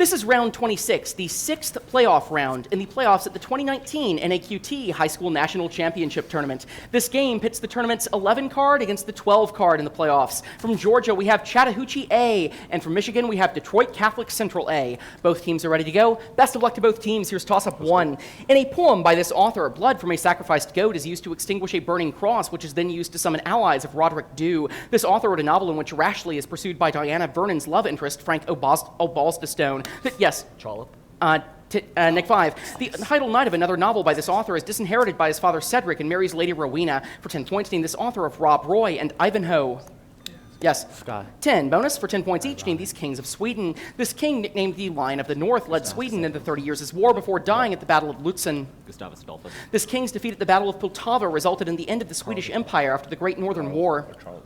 This is round 26, the sixth playoff round in the playoffs at the 2019 NAQT High School National Championship Tournament. This game pits the tournament's 11 card against the 12 card in the playoffs. From Georgia, we have Chattahoochee A, and from Michigan, we have Detroit Catholic Central A. Both teams are ready to go. Best of luck to both teams. Here's toss-up 1. In a poem by this author, blood from a sacrificed goat is used to extinguish a burning cross, which is then used to summon allies of Roderick Dhu. This author wrote a novel in which Rashleigh is pursued by Diana Vernon's love interest, Frank Osbaldistone. Yes. Trollope. Nick 5. The title knight of another novel by this author is disinherited by his father Cedric and marries Lady Rowena. For 10 points, name this author of Rob Roy and Ivanhoe. Yes. Sky. 10. Bonus for 10 points each. Name these kings of Sweden. This king, nicknamed the Lion of the North, led Sweden into the 30 Years' War before dying at the Battle of Lutzen. Gustavus Adolphus. This king's defeat at the Battle of Poltava resulted in the end of the Swedish Empire after the Great Northern War. Charles,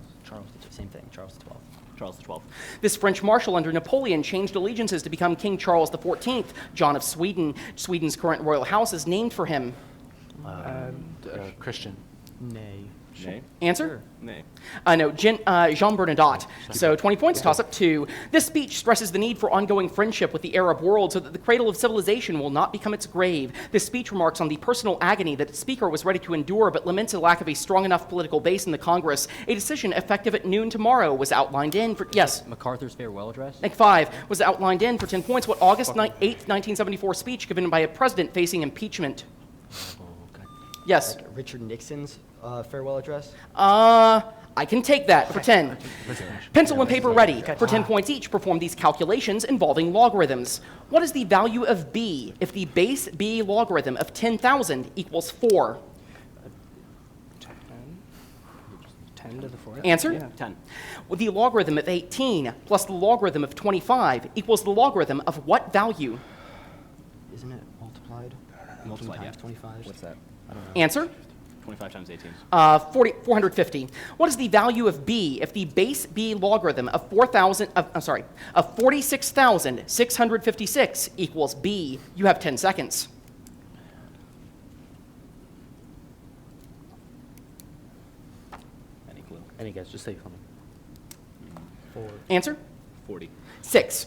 same thing. Charles XII. Charles XII. This French marshal under Napoleon changed allegiances to become King Charles XIV, John of Sweden. Sweden's current royal house is named for him. Christian. Nay. Nay. Answer? Nay. No, Jean Bernadotte. So 20 points, toss-up 2. This speech stresses the need for ongoing friendship with the Arab world so that the cradle of civilization will not become its grave. This speech remarks on the personal agony that its speaker was ready to endure, but laments a lack of a strong enough political base in the Congress. A decision effective at noon tomorrow was outlined in for... Yes. MacArthur's farewell address? Nick 5 was outlined in for 10 points. What August 8th, 1974 speech given by a president facing impeachment? Yes. Like Richard Nixon's farewell address? I can take that for 10. Pencil and paper ready. For 10 points each, perform these calculations involving logarithms. What is the value of b if the base b logarithm of 10,000 equals 4? 10 to the 4th. Answer? Yeah. 10. Well, the logarithm of 18 plus the logarithm of 25 equals the logarithm of what value? Isn't it multiplied? Multiplied, times yeah. 25? What's that? I don't know. Answer? 25 times 18. 450. What is the value of b if the base b logarithm of 46,656 equals b? You have 10 seconds. Any clue? Any guess? Just say something. 4. Answer? 40. 6.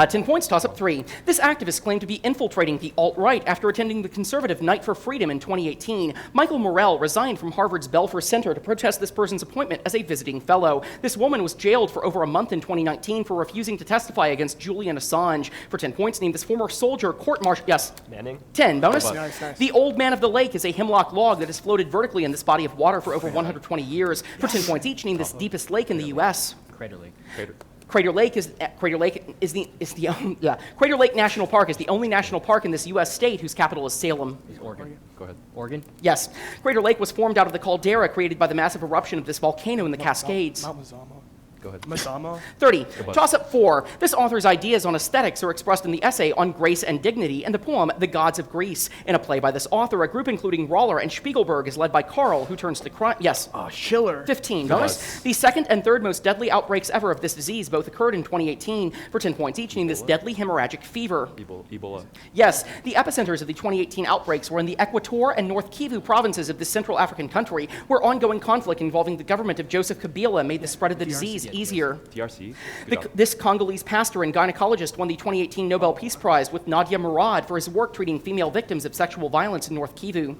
10 points, toss-up 3. This activist claimed to be infiltrating the alt-right after attending the conservative Night for Freedom in 2018. Michael Morrell resigned from Harvard's Belfer Center to protest this person's appointment as a visiting fellow. This woman was jailed for over a month in 2019 for refusing to testify against Julian Assange. For 10 points, name this former soldier court-martial... Yes. Manning? 10. Bonus? Nice. The Old Man of the Lake is a hemlock log that has floated vertically in this body of water for over 120 years. For 10 points each, name this deepest lake in the U.S. Crater Lake. Crater Lake National Park is the only national park in this U.S. state whose capital is Salem. Oregon. Go ahead. Oregon? Yes. Crater Lake was formed out of the caldera created by the massive eruption of this volcano in the Cascades. Mount Mazama. Go ahead. Mazama. 30. Toss-up 4. This author's ideas on aesthetics are expressed in the essay On Grace and Dignity and the poem The Gods of Greece. In a play by this author, a group including Roller and Spiegelberg is led by Karl, who turns to crime. Yes. Schiller. 15. Bonus. The second and third most deadly outbreaks ever of this disease both occurred in 2018. For 10 points each, name this deadly hemorrhagic fever. Ebola. Yes, the epicenters of the 2018 outbreaks were in the Equator and North Kivu provinces of this Central African country, where ongoing conflict involving the government of Joseph Kabila made the spread of the disease easier. DRC. This Congolese pastor and gynecologist won the 2018 Nobel Peace Prize with Nadia Murad for his work treating female victims of sexual violence in North Kivu.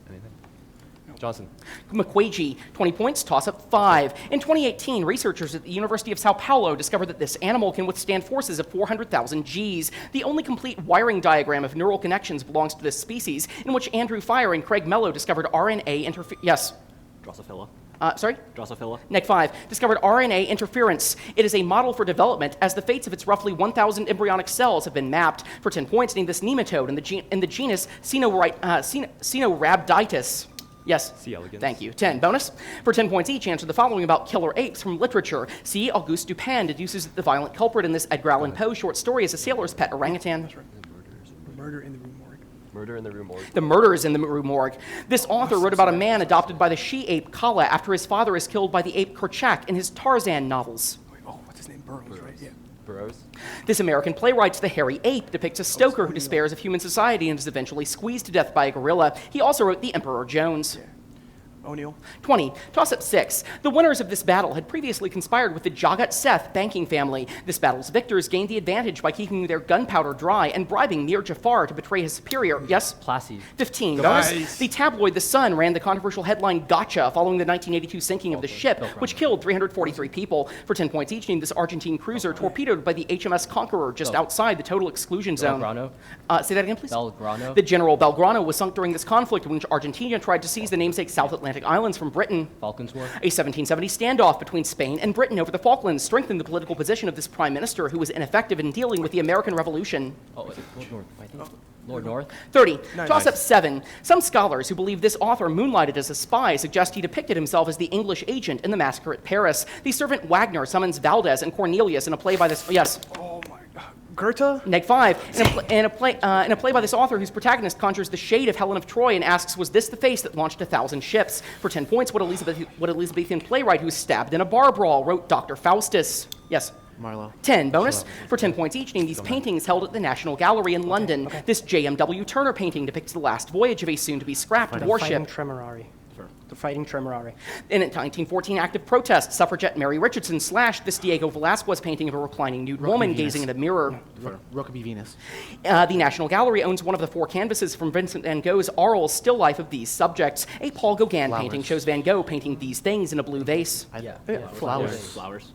Anything? Johnson. Mukweji, 20 points, toss-up 5. In 2018, researchers at the University of Sao Paulo discovered that this animal can withstand forces of 400,000 Gs. The only complete wiring diagram of neural connections belongs to this species, in which Andrew Fire and Craig Mello discovered RNA interference. Yes. Drosophila. Sorry? Drosophila. Nick 5 discovered RNA interference. It is a model for development as the fates of its roughly 1,000 embryonic cells have been mapped. For 10 points, name this nematode in the genus Caenorhabditis. Yes. C. elegans. Thank you. 10. Bonus. For 10 points each, answer the following about killer apes from literature. C. Auguste Dupin deduces that the violent culprit in this Edgar Allan Poe short story is a sailor's pet orangutan. Murder in the Rue Morgue. Murder in the Rue Morgue. The Murders in the Rue Morgue. This author wrote about a man adopted by the she-ape Kala after his father is killed by the ape Kerchak in his Tarzan novels. What's his name? Burroughs, right? Yeah. Burroughs. This American playwright's The Hairy Ape depicts a stoker who despairs of human society and is eventually squeezed to death by a gorilla. He also wrote The Emperor Jones. O'Neill. 20. Toss-up 6. The winners of this battle had previously conspired with the Jagat Seth banking family. This battle's victors gained the advantage by keeping their gunpowder dry and bribing Mir Jafar to betray his superior. Yes? Placid. 15. Nice. Bonus. The tabloid The Sun ran the controversial headline Gotcha following the 1982 sinking of the ship, which killed 343 people. For 10 points each, named this Argentine cruiser torpedoed by the HMS Conqueror just outside the total exclusion zone. Belgrano. Say that again, please? Belgrano. The General Belgrano was sunk during this conflict in which Argentina tried to seize the namesake South Atlantic Islands from Britain. Falklands War. A 1770 standoff between Spain and Britain over the Falklands strengthened the political position of this prime minister who was ineffective in dealing with the American Revolution. Oh, wait, Lord North. I think. Lord North. 30. Nice. Toss-up 7. Some scholars who believe this author moonlighted as a spy suggest he depicted himself as the English agent in the massacre at Paris. The servant Wagner summons Valdez and Cornelius in a play by this... Yes? Oh my God. Goethe? Neg 5. In a play by this author whose protagonist conjures the shade of Helen of Troy and asks, was this the face that launched 1,000 ships? For 10 points, what Elizabethan playwright who was stabbed in a bar brawl wrote Dr. Faustus? Yes? Marlowe. 10. Bonus. For 10 points each, name these paintings held at the National Gallery in London. This J.M.W. Turner painting depicts the last voyage of a soon-to-be scrapped The warship. Fighting Tremorari. The Fighting Tremorari. In a 1914 active protest, suffragette Mary Richardson slashed this Diego Velazquez painting of a reclining nude woman Venus. gazing in a mirror. Rokeby Venus. The National Gallery owns one of the 4 canvases from Vincent van Gogh's oral still life of these subjects. A Paul Gauguin painting shows Van Gogh painting these things in a blue vase. Flowers. Flowers.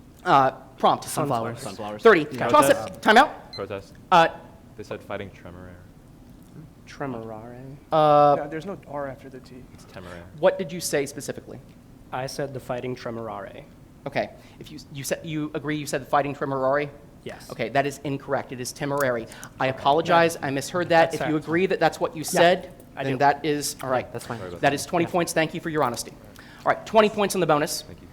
Prompt. Sunflowers. Sunflowers. 30. Toss it. Time out. Protest. They said fighting Tremorare. Tremorare. Uh, There's no R after the T. It's Temeraire. What did you say specifically? I said the Fighting Tremorare. Okay. If you agree, you said the fighting Tremorari? Yes. Okay, that is incorrect. It is Temporary. I apologize. I misheard that. That's If you fair. agree that that's what you said, I then do. that is all right. That's fine. Sorry about That is 20 points. Thank you for your honesty. All right, 20 points on the bonus. Thank you.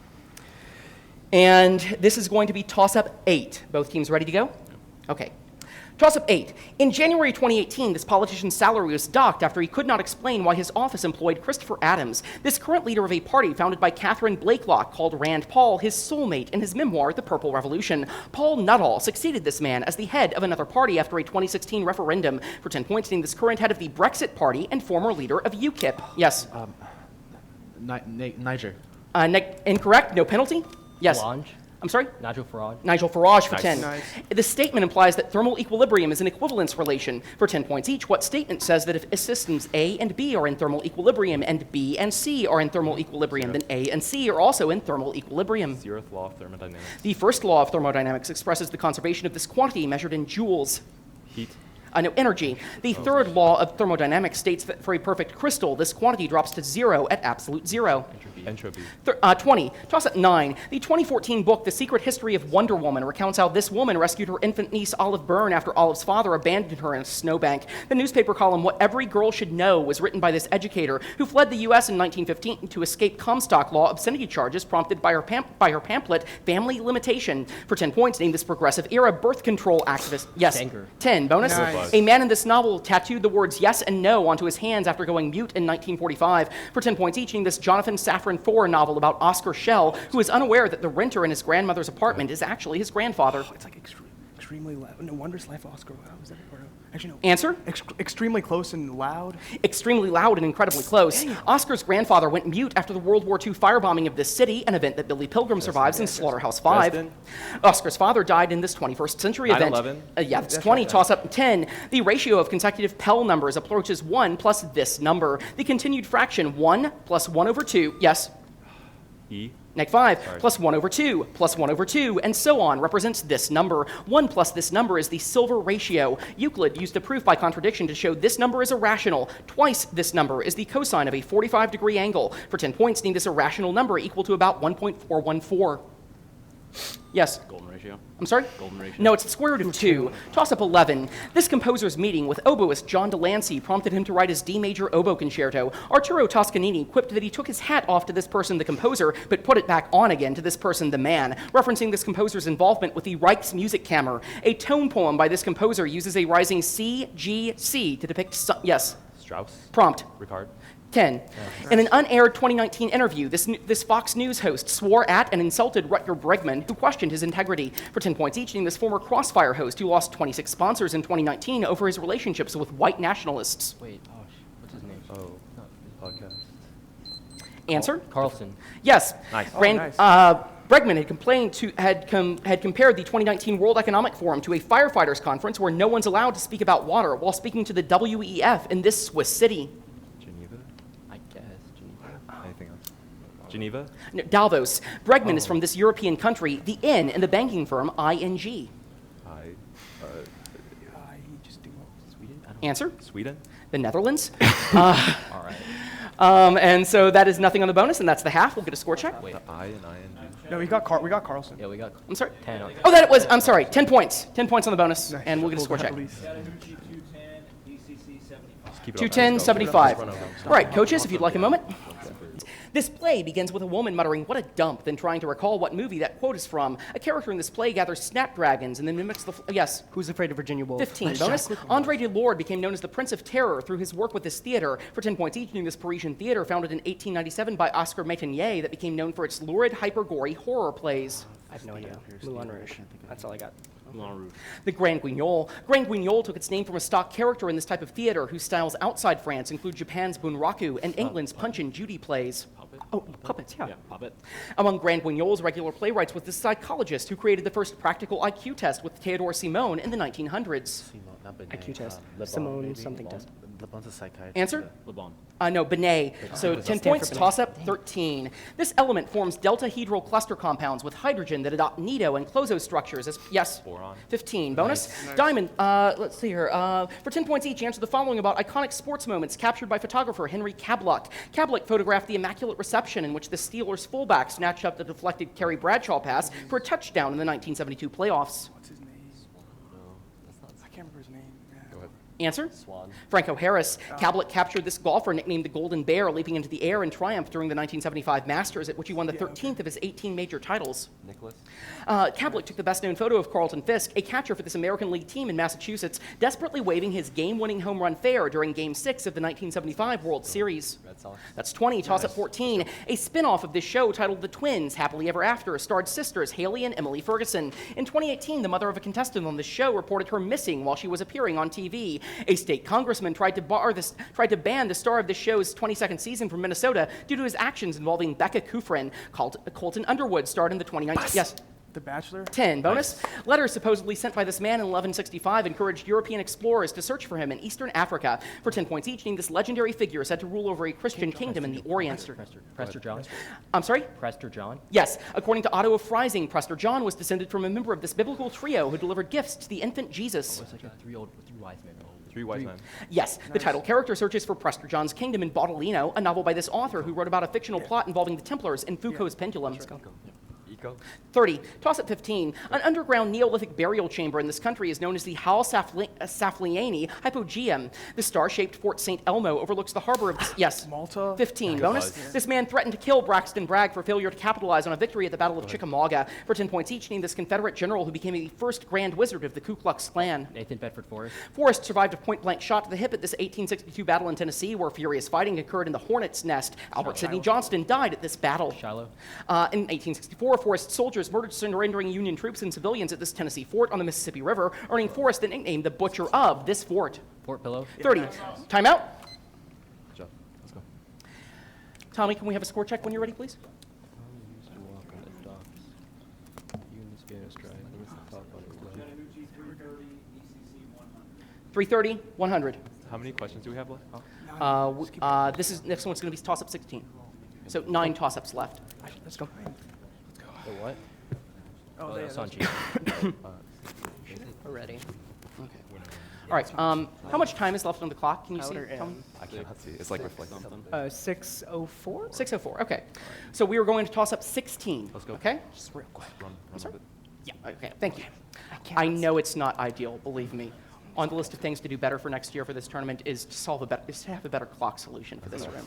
And this is going to be toss-up 8. Both teams ready to go? Okay. Toss-up 8. In January 2018, this politician's salary was docked after he could not explain why his office employed Christopher Adams, this current leader of a party founded by Catherine Blakelock called Rand Paul, his soulmate in his memoir, The Purple Revolution. Paul Nuttall succeeded this man as the head of another party after a 2016 referendum. For 10 points, named this current head of the Brexit Party and former leader of UKIP. Yes. Niger. Incorrect. No penalty? Yes. Farage. I'm sorry? Nigel Farage. Nigel Farage for Nice. 10. Nice. The statement implies that thermal equilibrium is an equivalence relation. For 10 points each, what statement says that if systems A and B are in thermal equilibrium and B and C are in thermal equilibrium, then A and C are also in thermal equilibrium? 0th law of thermodynamics. The first law of thermodynamics expresses the conservation of this quantity measured in joules. Heat. No, energy. The third law of thermodynamics states that for a perfect crystal, this quantity drops to 0 at absolute 0. Entropy. 20. Toss at 9. The 2014 book, The Secret History of Wonder Woman, recounts how this woman rescued her infant niece, Olive Byrne, after Olive's father abandoned her in a snowbank. The newspaper column, What Every Girl Should Know, was written by this educator who fled the U.S. in 1915 to escape Comstock law obscenity charges prompted by her pamphlet, Family Limitation. For 10 points, name this progressive era birth control activist. Yes. Sanger. 10. Bonus. Nice. A man in this novel tattooed the words yes and no onto his hands after going mute in 1945. For 10 points each, name this Jonathan Safran Foer novel about Oscar Schell, who is unaware that the renter in his grandmother's apartment is actually his grandfather. It's like extremely loud. No wonders life Oscar. Wow, is that or no? Actually, no. Answer? Extremely close and loud. Extremely loud and incredibly close. Oscar's grandfather went mute after the World War II firebombing of this city, an event that Billy Pilgrim survives in Slaughterhouse 5. Dresden. Oscar's father died in this 21st century event. 9/11. Yeah, that's That's 20. right. Toss up 10. The ratio of consecutive Pell numbers approaches 1 plus this number. The continued fraction 1 plus 1 over 2. Yes. E. Neg 5 Sorry. plus 1 over 2 plus 1 over 2, and so on, represents this number. 1 plus this number is the silver ratio. Euclid used a proof by contradiction to show this number is irrational. Twice this number is the cosine of a 45-degree angle. For 10 points, name this a rational number equal to about 1.414. Yes. Golden ratio. I'm sorry? Golden ratio. No, it's the square root of 2. Toss up 11. This composer's meeting with oboist John Delancey prompted him to write his D major oboe concerto. Arturo Toscanini quipped that he took his hat off to this person, the composer, but put it back on again to this person, the man, referencing this composer's involvement with the Rijksmusikkammer. A tone poem by this composer uses a rising C, G, C to depict yes. Strauss. Prompt. Ricard. 10. In an unaired 2019 interview, this Fox News host swore at and insulted Rutger Bregman, who questioned his integrity. For 10 points each, name this former Crossfire host who lost 26 sponsors in 2019 over his relationships with white nationalists. Wait, what's his name? Oh. Podcast. Answer? Carlson. Yes. Nice. Nice. Bregman had compared the 2019 World Economic Forum to a firefighters conference where no one's allowed to speak about water while speaking to the WEF in this Swiss city. Geneva? I guess. Geneva. Anything else? Geneva? No, Davos. Bregman is from this European country, the N in the banking firm ING. You just do Sweden? I don't Answer? Sweden? The Netherlands. All right. And so that is nothing on the bonus, and that's the half. We'll get a score check. Wait. I and ING. No, we got Carlson. Yeah, we got I'm sorry. 10 on Oh, that it was. I'm sorry. 10 points. 10 points on the bonus, Nice. and we'll get a Cool, score go check. ahead, Elise. Chattahoochee 210, DCC 75. Keep it up. 210, Let's go. 75. Run over. All right, coaches, if you'd like a moment. This play begins with a woman muttering, "What a dump," then trying to recall what movie that quote is from. A character in this play gathers snapdragons and then mimics the... yes. Who's Afraid of Virginia Woolf? 15 Nice bonus. job. Andre Delorde became known as the Prince of Terror through his work with this theater. For 10 points each, this Parisian theater, founded in 1897 by Oscar Métainier, that became known for its lurid, hyper-gory horror plays. I have no idea. Moulin Rouge. That's all I got. The Grand Guignol. Grand Guignol took its name from a stock character in this type of theater whose styles outside France include Japan's Bunraku and England's Punch and Judy plays. Oh, puppets, yeah. Puppet. Among Grand Guignol's regular playwrights was the psychologist who created the first practical IQ test with Theodore Simon in the 1900s. Not Benet, IQ test. Le Bon, Simone maybe. something Le test. Le Bon's a psychiatrist. Answer? Le Bon. No, Benet. So 10 points, Benet. toss-up, 13. This element forms deltahedral cluster compounds with hydrogen that adopt nido and closo structures as... Yes? Boron. 15. Bonus? Diamond. Let's see here. For 10 points each, answer the following about iconic sports moments captured by photographer Henry Kabluck. Kabluck photographed the Immaculate Reception in which the Steelers' fullback snatched up the deflected Kerry Bradshaw pass for a touchdown in the 1972 playoffs. What's his name? I can't remember his name. Yeah. Go ahead. Answer? Swan. Franco Harris. Kabluck captured this golfer nicknamed the Golden Bear, leaping into the air in triumph during the 1975 Masters, at which he won the 13th of his 18 major titles. Nicholas? Kabluck took the best-known photo of Carlton Fisk, a catcher for this American League team in Massachusetts, desperately waving his game-winning home run fair during Game 6 of the 1975 World Series. Red Sox. That's 20. Toss up 14. A spin-off of this show titled The Twins, Happily Ever After, starred sisters Haley and Emily Ferguson. In 2018, the mother of a contestant on the show reported her missing while she was appearing on TV. A state congressman tried to ban the star of this show's 22nd season from Minnesota due to his actions involving Becca Kufrin. Colton Underwood starred in the 2019... Yes. The Bachelor? 10. Bonus. Letters supposedly sent by this man in 1165 encouraged European explorers to search for him in eastern Africa. For 10 points each, name this legendary figure said to rule over a Christian kingdom in the Orient. Prester John. I'm sorry? Prester John. Yes. According to Otto of Freising, Prester John was descended from a member of this biblical trio who delivered gifts to the infant Jesus. It's like three wise men. Three wise men. Yes, the title character searches for Prester John's kingdom in Baudolino, a novel by this author who wrote about a fictional plot involving the Templars in Foucault's Pendulum. Eco? 30. Toss at 15. An underground Neolithic burial chamber in this country is known as the Hal Safliani Hypogeum. The star-shaped Fort St. Elmo overlooks the harbor of... Yes. Malta? 15. Good Bonus. buzz. This man threatened to kill Braxton Bragg for failure to capitalize on a victory at the Battle of Chickamauga. For 10 points each, name this Confederate general who became the first Grand Wizard of the Ku Klux Klan. Nathan Bedford Forrest. Forrest survived a point-blank shot to the hip at this 1862 battle in Tennessee, where furious fighting occurred in the Hornet's Nest. Albert Sidney Johnston died at this battle. Shiloh. In 1864, Forrest's soldiers murdered surrendering Union troops and civilians at this Tennessee fort on the Mississippi River, earning Forrest the nickname the Butcher of this fort. Fort Pillow. 30. Timeout. Good job. Let's go. Tommy, can we have a score check when you're ready, please? 330, DCC 100. 330, 100. How many questions do we have left? Next one's going to be toss-up 16. So 9 toss-ups left. Let's go. The what? Oh, That's on G. We're ready. Okay. All right. How much time is left on the clock? Can you see? Powder Tell me? I cannot see. It's like reflecting. 6:04? 6:04. Okay. So we are going to toss up 16. Let's go. Okay. Just real quick. Run a bit. Yeah. Okay. Thank you. I know it's not ideal. Believe me. On the list of things to do better for next year for this tournament is to have a better clock solution for this room.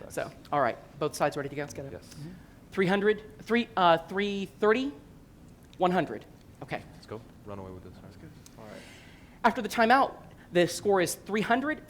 So, all right. Both sides ready to go? Let's get it. Yes. 330, 100. Okay. Let's go. Run away with this. After the timeout, the score is 300.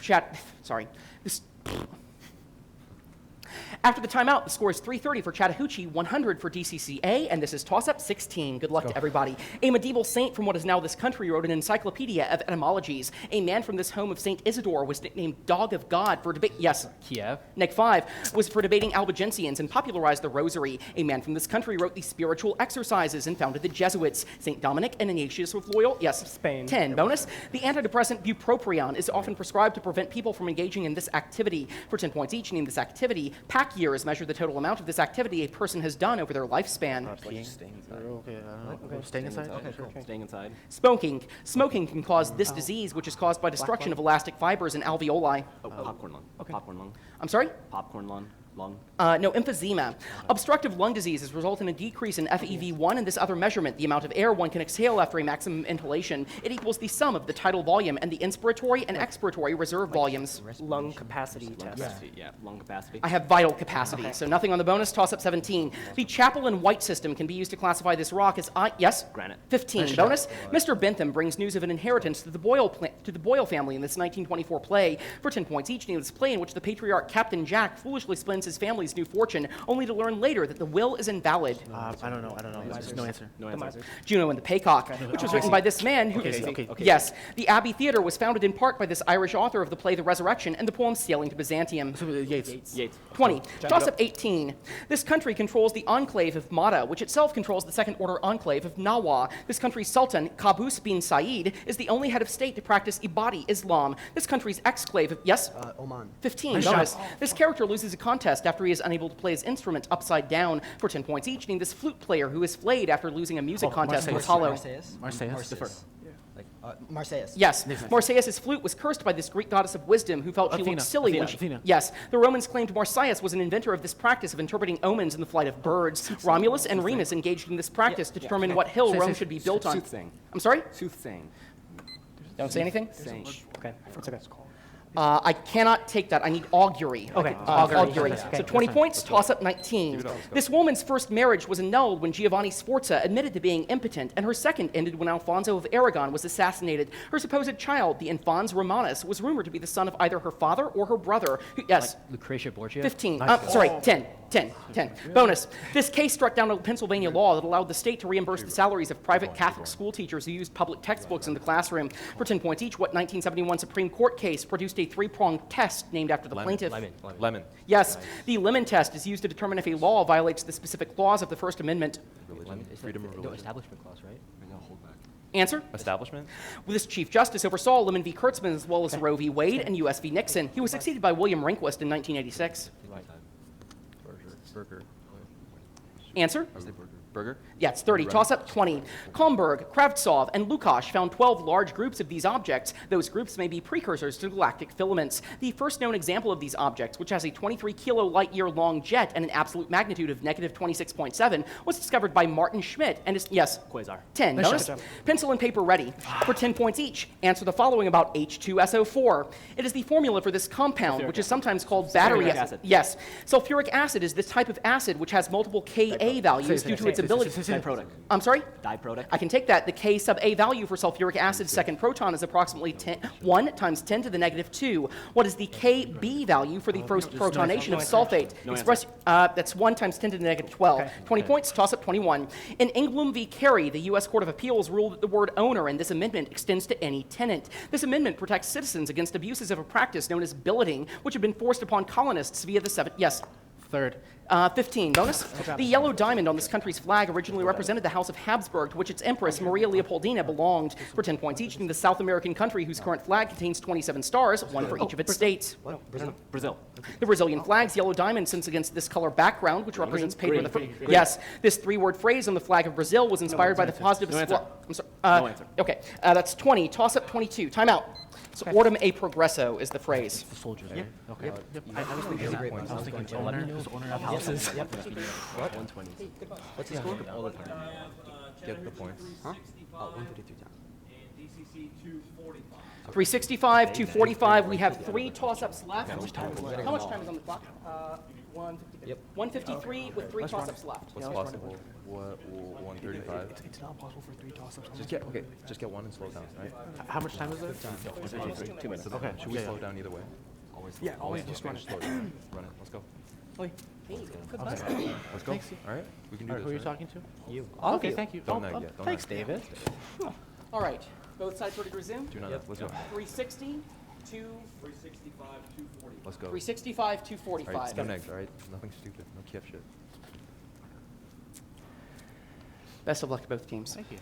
After the timeout, the score is 330 for Chattahoochee, 100 for DCCA, and this is toss-up 16. Good luck to everybody. A medieval saint from what is now this country wrote an encyclopedia of etymologies. A man from this home of St. Isidore was nicknamed Dog of God for debate. Yes. Kiev. Neg 5 was for debating Albigensians and popularized the rosary. A man from this country wrote the spiritual exercises and founded the Jesuits. St. Dominic and Ignatius of Loyal. Yes. Spain. 10. Bonus. The antidepressant bupropion is often prescribed to prevent people from engaging in this activity. For 10 points each, name this activity. Pack years measure the total amount of this activity a person has done over their lifespan. Okay, staying inside? Okay, cool. Staying inside. Smoking. Smoking can cause this disease, which is caused by destruction of elastic fibers and alveoli. Oh, popcorn lung. Popcorn lung. I'm sorry? Popcorn lung. Lung. No, emphysema. Obstructive lung diseases result in a decrease in FEV1 and this other measurement, the amount of air one can exhale after a maximum inhalation. It equals the sum of the tidal volume and the inspiratory and expiratory reserve volumes. Lung capacity test. Yeah, lung capacity. I have vital capacity, so nothing on the bonus. Toss-up 17. The Chapel and White system can be used to classify this rock as yes? Granite. 15. Bonus. Mr. Bentham brings news of an inheritance to the Boyle family in this 1924 play. For 10 points each, name this play in which the patriarch Captain Jack foolishly spends his family's new fortune, only to learn later that the will is invalid. I don't know. There's no answer. No answer. Juno and the Paycock, which was written by this man who... Okay. Yes, the Abbey Theatre was founded in part by this Irish author of the play The Resurrection and the poem Sailing to Byzantium. Yates. 20. Toss-up 18. This country controls the enclave of Mada, which itself controls the second-order enclave of Nawa. This country's Sultan, Qaboos bin Said, is the only head of state to practice Ibadi Islam. This country's exclave of... Yes? Oman. 15. Bonus. This character loses a contest after he is unable to play his instrument upside down. For 10 points each, name this flute player who is flayed after losing a music contest with Apollo. Marseilles. Marseilles. Yes, Marseilles' flute was cursed by this Greek goddess of wisdom who felt she looked silly when she... Athena. Yes, the Romans claimed Marsyas was an inventor of this practice of interpreting omens in the flight of birds. Romulus and Remus engaged in this practice to determine what hill Rome should be built on. Soothsaying. I'm sorry? Soothsaying. Don't say anything? Okay. I cannot take that. I need augury. Okay. Augury. Okay. So 20 points, toss up 19. This woman's first marriage was annulled when Giovanni Sforza admitted to being impotent, and her second ended when Alfonso of Aragon was assassinated. Her supposed child, the Infans Romanus, was rumored to be the son of either her father or her brother. Yes. Like Lucretia Borgia. 15. Sorry, 10. 10. Bonus. This case struck down a Pennsylvania law that allowed the state to reimburse the salaries of private Catholic school teachers who used public textbooks in the classroom. For 10 points each, what 1971 Supreme Court case produced a three-pronged test named after the plaintiff? Lemon. Yes. The Lemon test is used to determine if a law violates the specific clause of the First Amendment. Freedom of No, religion. establishment clause, right? Answer? Establishment? This Chief Justice oversaw Lemon v. Kurtzman as well as Roe v. Wade and U.S. v. Nixon. He was succeeded by William Rehnquist in 1986. Burger. Answer? Burger? Yeah, it's 30. Toss up 20. Komberg, Kravtsov, and Lukács found 12 large groups of these objects. Those groups may be precursors to galactic filaments. The first known example of these objects, which has a 23 kilo-light-year long jet and an absolute magnitude of negative 26.7, was discovered by Martin Schmidt and is, yes? Quasar. 10. Notice? Pencil and paper ready. For 10 points each, answer the following about H2SO4. It is the formula for this compound, which is sometimes called battery acid. Yes. Sulfuric acid is this type of acid which has multiple Ka values due to its ability... Diprotic. I'm sorry? Diprotic. I can take that. The K sub A value for sulfuric acid's second proton is approximately 1 times 10 to the negative 2. What is the Kb value for the first protonation of sulfate? That's 1 times 10 to the negative 12. 20 points, toss up 21. In Inglum v. Carey, the U.S. Court of Appeals ruled that the word owner in this amendment extends to any tenant. This amendment protects citizens against abuses of a practice known as billeting, which had been forced upon colonists via the seventh... Yes? Third. 15. Bonus. The yellow diamond on this country's flag originally represented the House of Habsburg, to which its empress, Maria Leopoldina, belonged. For 10 points each, in the South American country whose current flag contains 27 stars, one for each of its states. Brazil. The Brazilian flag's yellow diamond sits against this color background, which represents paper. Yes, this three-word phrase on the flag of Brazil was inspired by the positive... I'm sorry. No answer. Okay, that's 20. Toss up 22. Time out. So ordem a progresso is the phrase. The soldiers, right? Okay. I was thinking that. I was thinking owner of houses. Yep. What? 120. What's the score? All the time. Get the points. Huh? 152 times. And DCC 245. 365, 245. We have 3 toss-ups left. How much time is left? How much time is on the clock? 153. Yep. 153 with 3 toss-ups left. What's possible? What? 135? It's not possible for 3 toss-ups. Just get one and slow down, right? How much time is there? 2 minutes. Okay. Should we slow down either way? Yeah, always just Okay, run it. slow down. Run it. Let's go. Hey, good buzz. Let's go. All right. We can do All right, this. who are you right? talking to? You. Okay, thank you. Don't nag yet, don't Thanks, nag. David. All right, both sides ready to resume? Do not. Let's go. 360, 365, 240. Let's go. 365, All right. 245. No nags. All right. Nothing stupid. No Kiev shit. Best of luck to both teams. Thank you.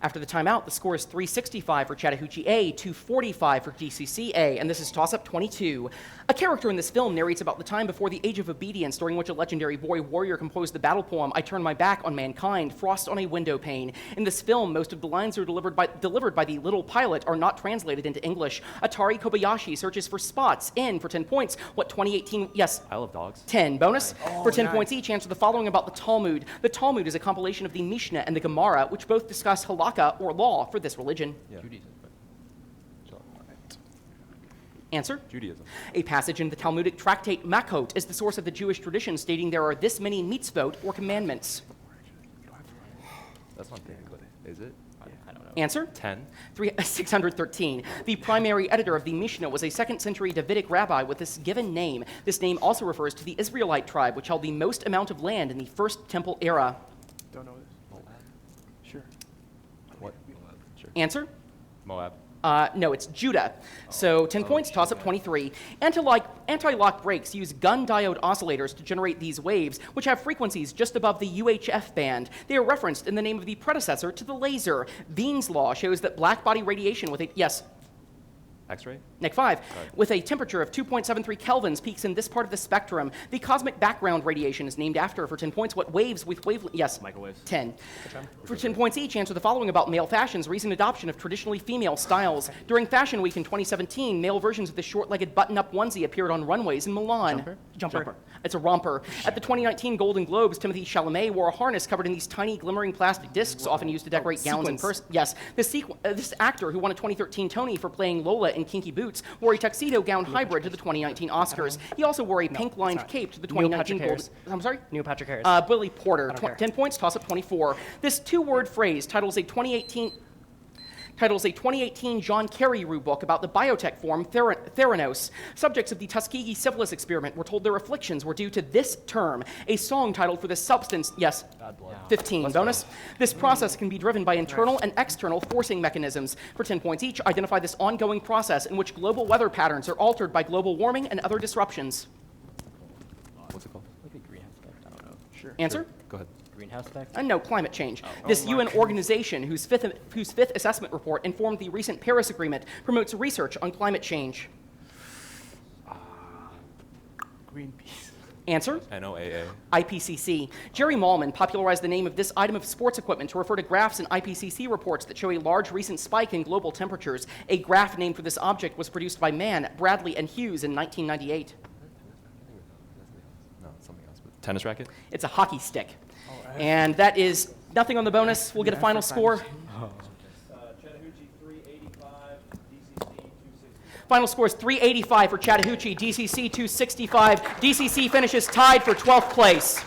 After the timeout, the score is 365 for Chattahoochee A, 245 for DCC A, and this is toss-up 22. A character in this film narrates about the time before the Age of Obedience, during which a legendary boy warrior composed the battle poem, "I turn my back on mankind, frost on a window pane." In this film, most of the lines are delivered by the little pilot are not translated into English. Atari Kobayashi searches for spots in, for 10 points, what 2018, yes, I love dogs. 10 bonus. For 10 points each, answer the following about the Talmud. The Talmud is a compilation of the Mishnah and the Gemara, which both discuss halakha or law for this religion. Yeah. Judaism. Answer? Judaism. A passage in the Talmudic tractate NAQT is the source of the Jewish tradition stating there are this many mitzvot or commandments. That's not big, is it? I don't know. Answer? 10. 613. The primary editor of the Mishnah was a 2nd century Davidic rabbi with this given name. This name also refers to the Israelite tribe, which held the most amount of land in the First Temple era. Don't know this. Sure. What? Sure. Answer? Moab. No, it's Judah. So 10 points, toss up 23. Anti-lock brakes use gun diode oscillators to generate these waves, which have frequencies just above the UHF band. They are referenced in the name of the predecessor to the laser. Wien's law shows that black body radiation with a, yes, X-ray. Nec 5, with a temperature of 2.73 kelvins peaks in this part of the spectrum. The cosmic background radiation is named after, for 10 points, what waves with wavelength, yes, Microwaves. 10. For 10 points each, answer the following about male fashion's recent adoption of traditionally female styles. During Fashion Week in 2017, male versions of the short-legged button-up onesie appeared on runways in Milan. Jumper. It's a romper. At the 2019 Golden Globes, Timothée Chalamet wore a harness covered in these tiny glimmering plastic discs, often used to decorate gowns and purses. Yes, this actor, who won a 2013 Tony for playing Lola in Kinky Boots, wore a tuxedo gown hybrid to the 2019 Oscars. He also wore a pink-lined cape to the 2019 Golden... I'm sorry? Neil Patrick Harris. Billy Porter. 10 points, toss up 24. This two-word phrase titles a 2018 John Carreyrou book about the biotech form Theranos. Subjects of the Tuskegee syphilis experiment were told their afflictions were due to this term. A song titled for this substance, yes, 15. Bonus. This process can be driven by internal and external forcing mechanisms. For 10 points each, identify this ongoing process in which global weather patterns are altered by global warming and other disruptions. What's it called? Like a greenhouse effect. I don't know. Sure. Answer? Go ahead. Greenhouse effect. No, climate change. This UN organization, whose fifth assessment report informed the recent Paris Agreement, promotes research on climate change. Greenpeace. Answer? NOAA. IPCC. Jerry Malman popularized the name of this item of sports equipment to refer to graphs in IPCC reports that show a large recent spike in global temperatures. A graph named for this object was produced by Mann, Bradley, and Hughes in 1998. No, it's something else. But tennis racket. It's a hockey stick. And that is nothing on the bonus. We'll get a final score. Chattahoochee 385, DCC 260. Final score is 385 for Chattahoochee, DCC 265. DCC finishes tied for 12th place.